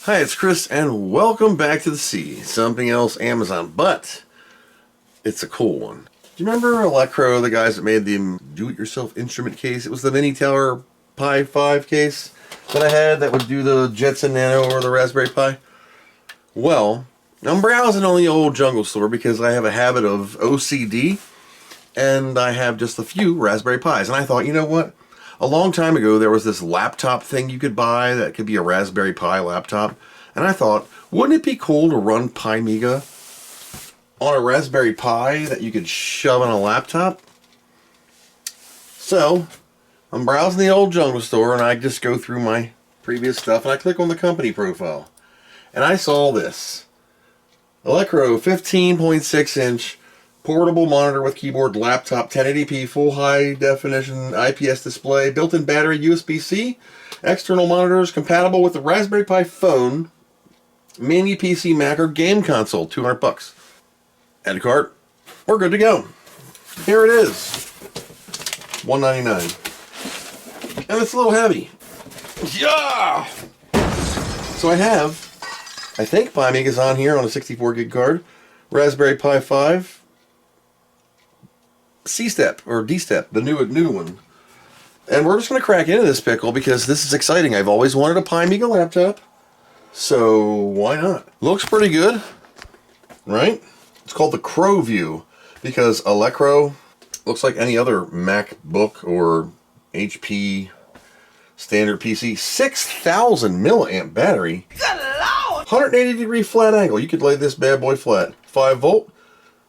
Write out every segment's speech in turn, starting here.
Hi, it's Chris, and welcome back to the sea. Something else Amazon, but it's a cool one. Do you remember Elecrow, the guys that made the do-it-yourself instrument case? It was the Mini Tower Pi 5 case that I had that would do the Jetson Nano or the Raspberry Pi. Well, I'm browsing on the old Jungle store because I have a habit of OCD, and I have just a few Raspberry Pis. And I thought, you know what? A long time ago, there was this laptop thing you could buy that could be a Raspberry Pi laptop. And I thought, wouldn't it be cool to run Pimiga on a Raspberry Pi that you could shove on a laptop? So, I'm browsing the old Jungle store, and I just go through my previous stuff, and I click on the company profile. And I saw this. Elecrow 15.6-inch portable monitor with keyboard, laptop, 1080p, full high definition IPS display, built-in battery, USB-C, external monitors, compatible with the Raspberry Pi phone, mini PC, Mac, or game console, $200. Add to cart. We're good to go. Here it is, $199, and it's a little heavy. Yeah. So I think Pimiga's on here on a 64 gig card, Raspberry Pi 5. C-Step, or D-Step, the new one. And we're just going to crack into this pickle because this is exciting. I've always wanted a Pimiga laptop, so why not? Looks pretty good, right? It's called the Crowview because Elecrow looks like any other MacBook or HP standard PC. 6,000 milliamp battery. Good Lord! 180 degree flat angle. You could lay this bad boy flat. 5 volt,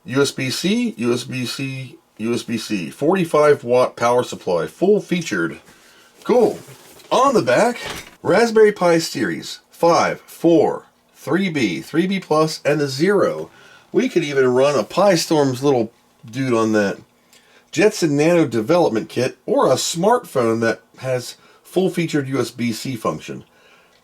USB-C, USB-C, USB-C, 45 watt power supply, full featured. Cool. On the back, Raspberry Pi series 5, 4, 3B, 3B Plus, and the 0. We could even run a Pi Storm's little dude on that. Jetson Nano development kit, or a smartphone that has full featured USB-C function.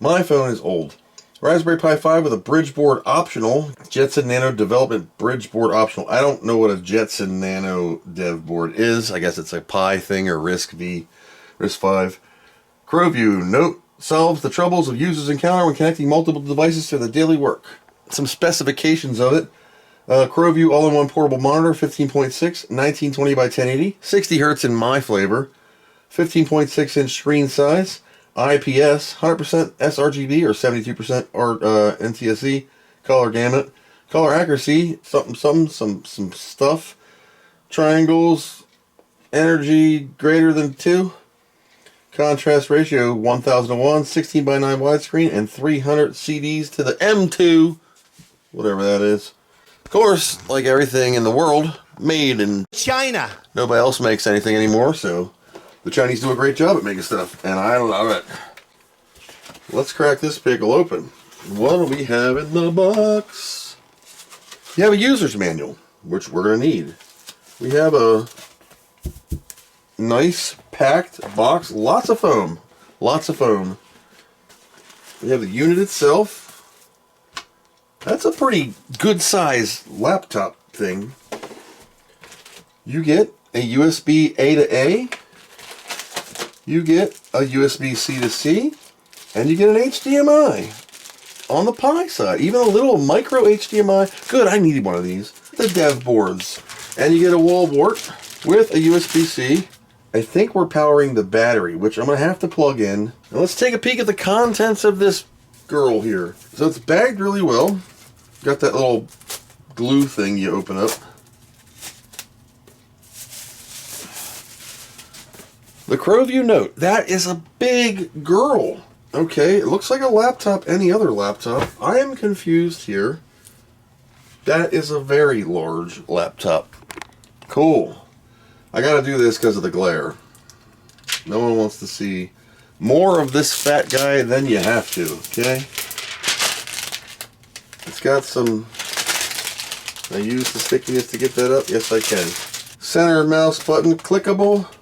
My phone is old. Raspberry Pi 5 with a bridge board optional. Jetson Nano development bridge board optional. I don't know what a Jetson Nano dev board is. I guess it's a Pi thing or RISC-V, RISC-V. Crowview Note solves the troubles of users encounter when connecting multiple devices to their daily work. Some specifications of it. Crowview all-in-one portable monitor, 15.6, 1920 by 1080. 60 Hz in my flavor. 15.6 inch screen size. IPS, 100% sRGB or 72% NTSC, color gamut, color accuracy, some stuff, triangles, energy greater than 2, contrast ratio 1001, 16 by 9 widescreen, and 300 CDs to the M2, whatever that is. Of course, like everything in the world, made in China. Nobody else makes anything anymore, so the Chinese do a great job at making stuff, and I love it. Let's crack this pickle open. What do we have in the box? You have a user's manual, which we're going to need. We have a nice packed box, lots of foam. Lots of foam. We have the unit itself. That's a pretty good size laptop thing. You get a USB A to A. You get a USB-C to C, and you get an HDMI on the Pi side. Even a little micro HDMI. Good, I needed one of these. The dev boards. And you get a wall wart with a USB-C. I think we're powering the battery, which I'm going to have to plug in. Now let's take a peek at the contents of this girl here. So it's bagged really well. Got that little glue thing you open up. The Crowview Note. That is a big girl. Okay, it looks like a laptop, any other laptop. I am confused here. That is a very large laptop. Cool. I gotta do this because of the glare. No one wants to see more of this fat guy than you have to, okay? It's got some... I use the stickiness to get that up. Yes, I can. Center mouse button, clickable.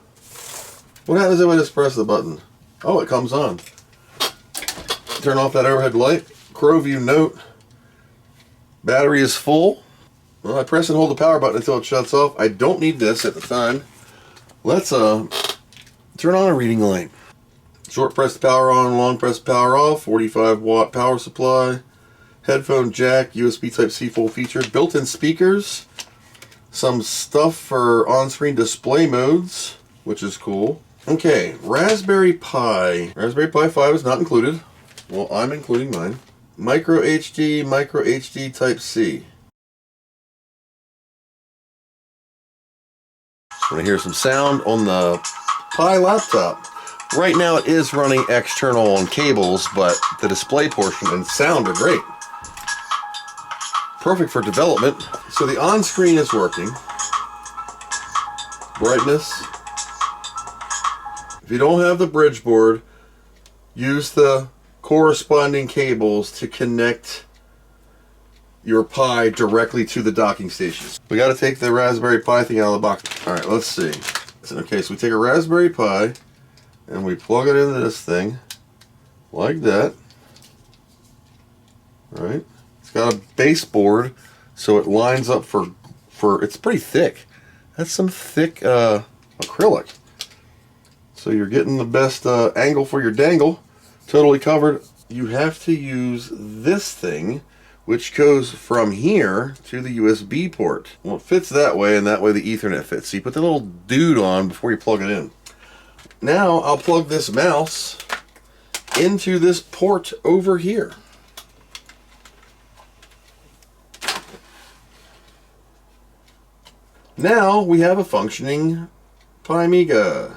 What happens if I just press the button? Oh, it comes on. Turn off that overhead light. Crowview Note. Battery is full. Well, I press and hold the power button until it shuts off. I don't need this at the time. Let's turn on a reading light. Short press power on, long press power off, 45-watt power supply, headphone jack, USB Type-C full featured, built-in speakers, some stuff for on-screen display modes, which is cool. Okay, Raspberry Pi. Raspberry Pi 5 is not included. Well, I'm including mine. Micro HD Type-C. I'm going to hear some sound on the Pi laptop. Right now it is running external on cables, but the display portion and sound are great. Perfect for development. So the on-screen is working. Brightness. If you don't have the bridge board, use the corresponding cables to connect your Pi directly to the docking station. We got to take the Raspberry Pi thing out of the box. All right, let's see. Okay, so we take a Raspberry Pi and we plug it into this thing like that. All right. It's got a baseboard, so it lines up for it's pretty thick. That's some thick acrylic. So you're getting the best angle for your dangle. Totally covered. You have to use this thing, which goes from here to the USB port. Well, it fits that way, and that way the Ethernet fits. So you put the little dude on before you plug it in. Now I'll plug this mouse into this port over here. Now we have a functioning Pimiga.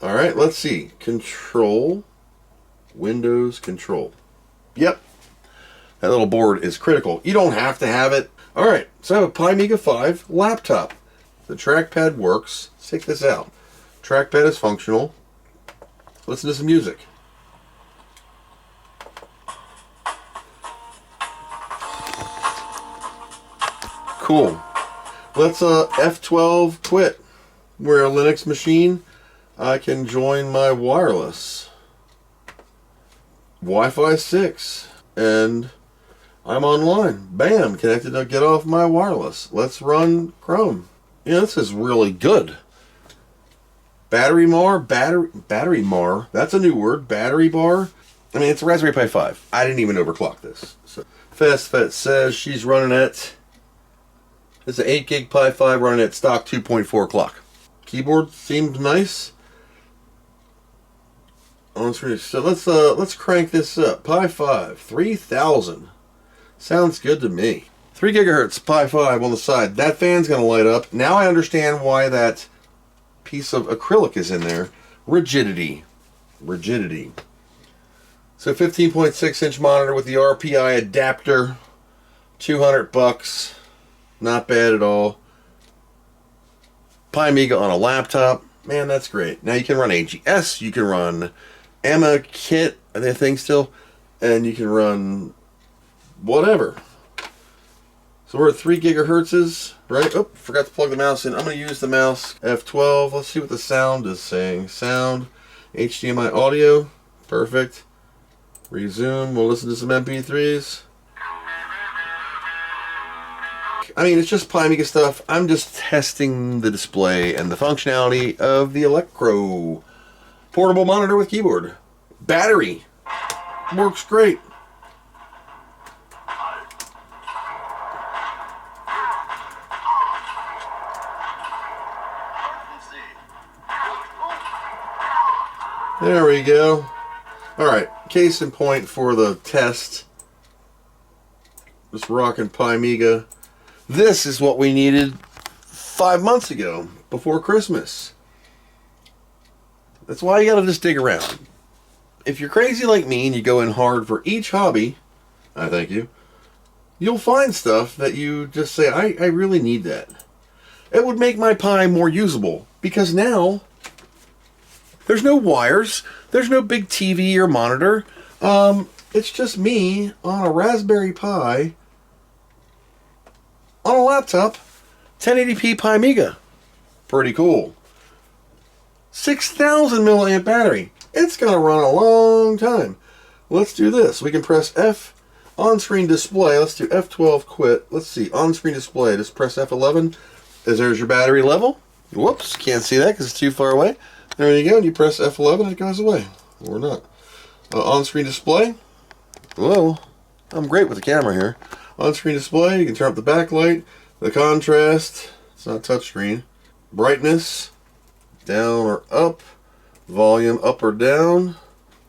All right, let's see. Control, Windows Control. Yep, that little board is critical. You don't have to have it. All right, so I have a Pimiga 5 laptop. The trackpad works. Let's take this out. Trackpad is functional. Listen to some music. Cool. Let's F12 quit. We're a Linux machine. I can join my wireless. Wi-Fi 6. And I'm online. Bam, connected to get off my wireless. Let's run Chrome. Yeah, this is really good. Battery mar, that's a new word. Battery bar. I mean, it's a Raspberry Pi 5. I didn't even overclock this. So FastFet says she's running at, it's an 8 gig Pi 5 running at stock 2.4 clock. Keyboard seems nice. So let's crank this up. Pi 5, 3000. Sounds good to me. 3 gigahertz Pi 5 on the side. That fan's gonna light up. Now I understand why that piece of acrylic is in there. Rigidity. So 15.6 inch monitor with the RPI adapter. $200. Not bad at all. Pimiga on a laptop. Man, that's great. Now you can run AGS. You can run Emma Kit, I think still. And you can run whatever. So we're at 3 gigahertzes, right? Oh, forgot to plug the mouse in. I'm going to use the mouse F12. Let's see what the sound is saying. Sound, HDMI audio, perfect. Resume, we'll listen to some MP3s. I mean, it's just Pimiga stuff. I'm just testing the display and the functionality of the Elecrow portable monitor with keyboard. Battery works great. There we go. Alright, case in point for the test. Just rocking Pimiga. This is what we needed 5 months ago, before Christmas. That's why you gotta just dig around. If you're crazy like me and you go in hard for each hobby, I thank you, you'll find stuff that you just say, I really need that. It would make my Pi more usable, because now there's no wires, there's no big TV or monitor. It's just me on a Raspberry Pi on a laptop, 1080p Pimiga. Pretty cool. 6,000 milliamp battery. It's gonna run a long time. Let's do this. We can press F on-screen display. Let's do F12 quit. Let's see, on-screen display. Just press F11. There's your battery level. Whoops, can't see that because it's too far away. There you go, and you press F11 and it goes away. or not. On-screen display. Whoa, I'm great with the camera here. On-screen display, you can turn up the backlight, the contrast, it's not touchscreen. Brightness, down or up. Volume, up or down.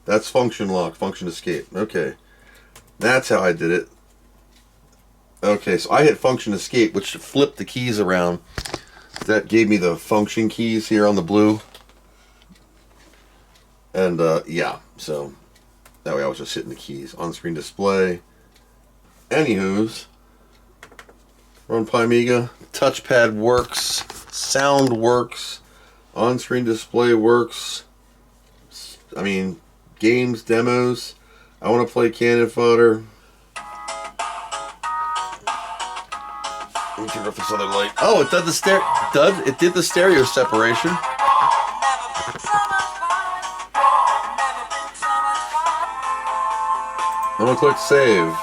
That's function lock, function escape. Okay, that's how I did it. Okay, so I hit function escape, which flipped the keys around. That gave me the function keys here on the blue. And yeah, so that way I was just hitting the keys. On-screen display. Anywho's, run Pimiga. Touchpad works. Sound works. On-screen display works. I mean, games, demos. I want to play Cannon Fodder. Let me turn off this other light. Oh, it did the stereo separation. I'm gonna click save.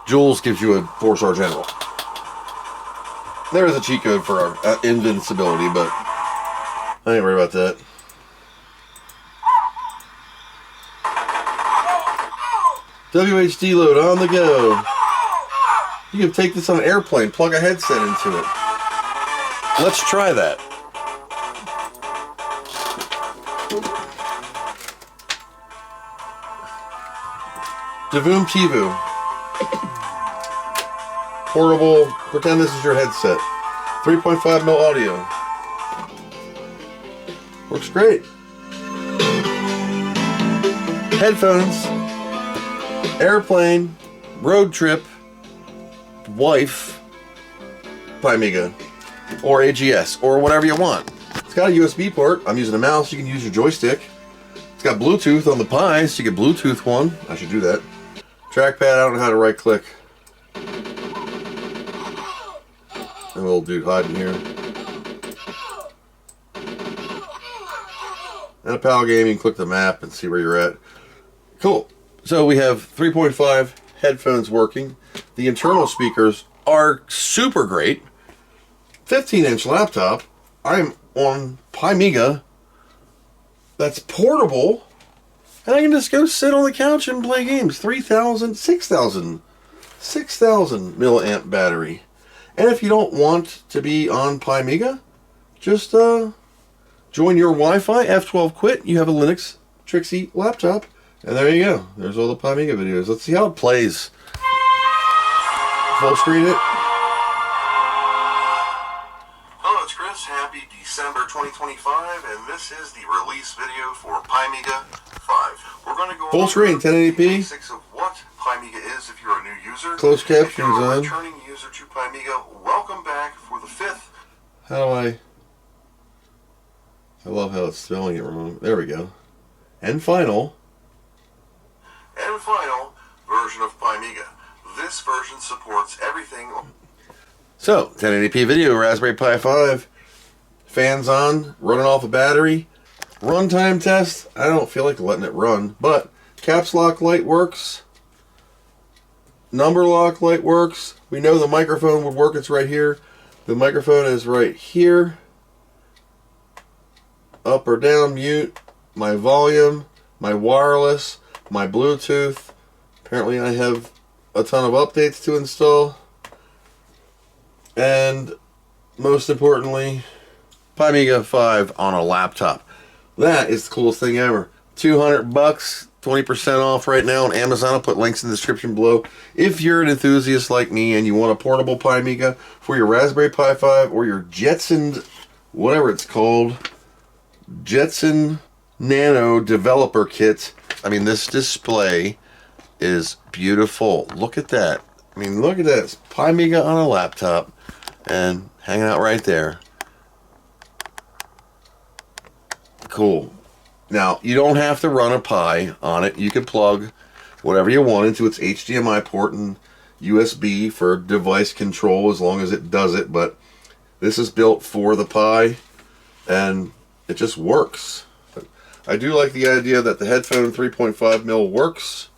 Jules gives you a 4-star general. There is a cheat code for our invincibility, but I ain't worried about that. WHD load on the go. You can take this on an airplane, plug a headset into it. Let's try that. Davoom Tivu. Portable, pretend this is your headset. 3.5 mil audio. Works great. Headphones, airplane, road trip, wife, Pimiga, or AGS, or whatever you want. It's got a USB port. I'm using a mouse. You can use your joystick. It's got Bluetooth on the Pi, so you get Bluetooth one. I should do that. Trackpad, I don't know how to right click. And little dude hiding here. And a PAL game, you can click the map and see where you're at. Cool. So we have 3.5 headphones working. The internal speakers are super great. 15-inch laptop. I'm on Pimiga. That's portable. And I can just go sit on the couch and play games. 6,000 milliamp battery. And if you don't want to be on Pimiga, just join your Wi-Fi, F12 quit. You have a Linux Trixie laptop. And there you go. There's all the Pimiga videos. Let's see how it plays. Full screen it. Hello, it's Chris. Happy December 2025, and this is the release video for Pimiga 5. We're going to go full screen, 1080p. Basics of what Pimiga is if you're a new user. Closed captions on. If you're a returning user to Pimiga, welcome back for the 5th. How do I love how it's spelling it wrong. There we go. And final version of Pimiga. This version supports everything. So, 1080p video, Raspberry Pi 5, fans on, running off a battery. Runtime test, I don't feel like letting it run, but caps lock light works. Number lock light works. We know the microphone would work, it's right here. The microphone is right here. Up or down, mute, my volume, my wireless, my Bluetooth. Apparently I have a ton of updates to install. And most importantly, Pimiga 5 on a laptop. That is the coolest thing ever. $200, 20% off right now on Amazon. I'll put links in the description below. If you're an enthusiast like me and you want a portable Pimiga for your Raspberry Pi 5 or your Jetson, whatever it's called, Jetson Nano Developer Kit. I mean, this display is beautiful. Look at that. I mean, look at that. It's Pimiga on a laptop and hanging out right there. Cool. Now, you don't have to run a Pi on it. You can plug whatever you want into its HDMI port and USB for device control as long as it does it. But this is built for the Pi and it just works. I do like the idea that the headphone 3.5 mil works.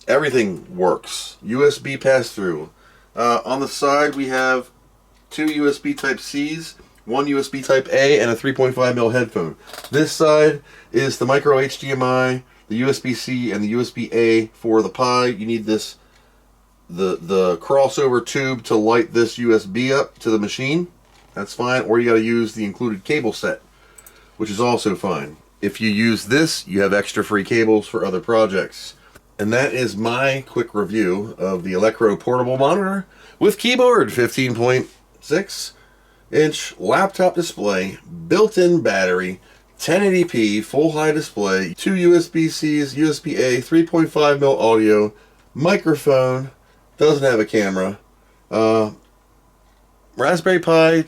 Everything works. USB pass-through. On the side we have 2 USB Type-Cs, 1 USB Type-A, and a 3.5mm headphone. This side is the micro HDMI, the USB-C, and the USB-A for the Pi. You need this, the crossover tube to light this USB up to the machine. That's fine. Or you got to use the included cable set, which is also fine. If you use this, you have extra free cables for other projects. And that is my quick review of the Elecrow portable monitor with keyboard, 15.6-inch laptop display, built-in battery, 1080p, full high display, 2 USB-Cs, USB-A, 3.5mm audio, microphone, doesn't have a camera, Raspberry Pi,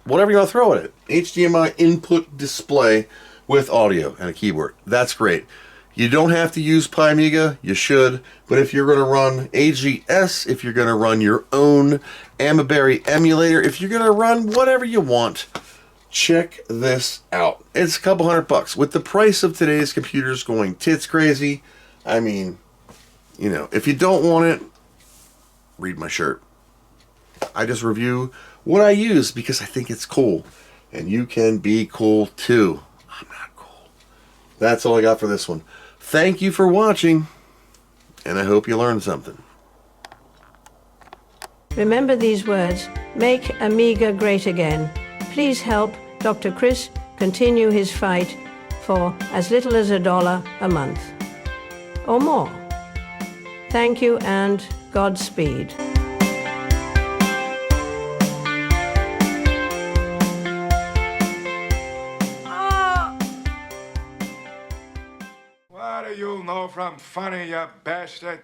whatever you want to throw at it, HDMI input display with audio and a keyboard. That's great. You don't have to use Pimiga, you should, but if you're going to run AGS, if you're going to run your own Amaberry emulator, if you're going to run whatever you want, check this out. It's a couple $100. With the price of today's computers going tits crazy, I mean, you know, if you don't want it, read my shirt. I just review what I use because I think it's cool, and you can be cool too. I'm not cool. That's all I got for this one. Thank you for watching, and I hope you learned something. Remember these words: make Amiga great again. Please help Dr. Chris continue his fight for as little as $1 a month or more. Thank you and Godspeed. What do you know from funny, you bastard?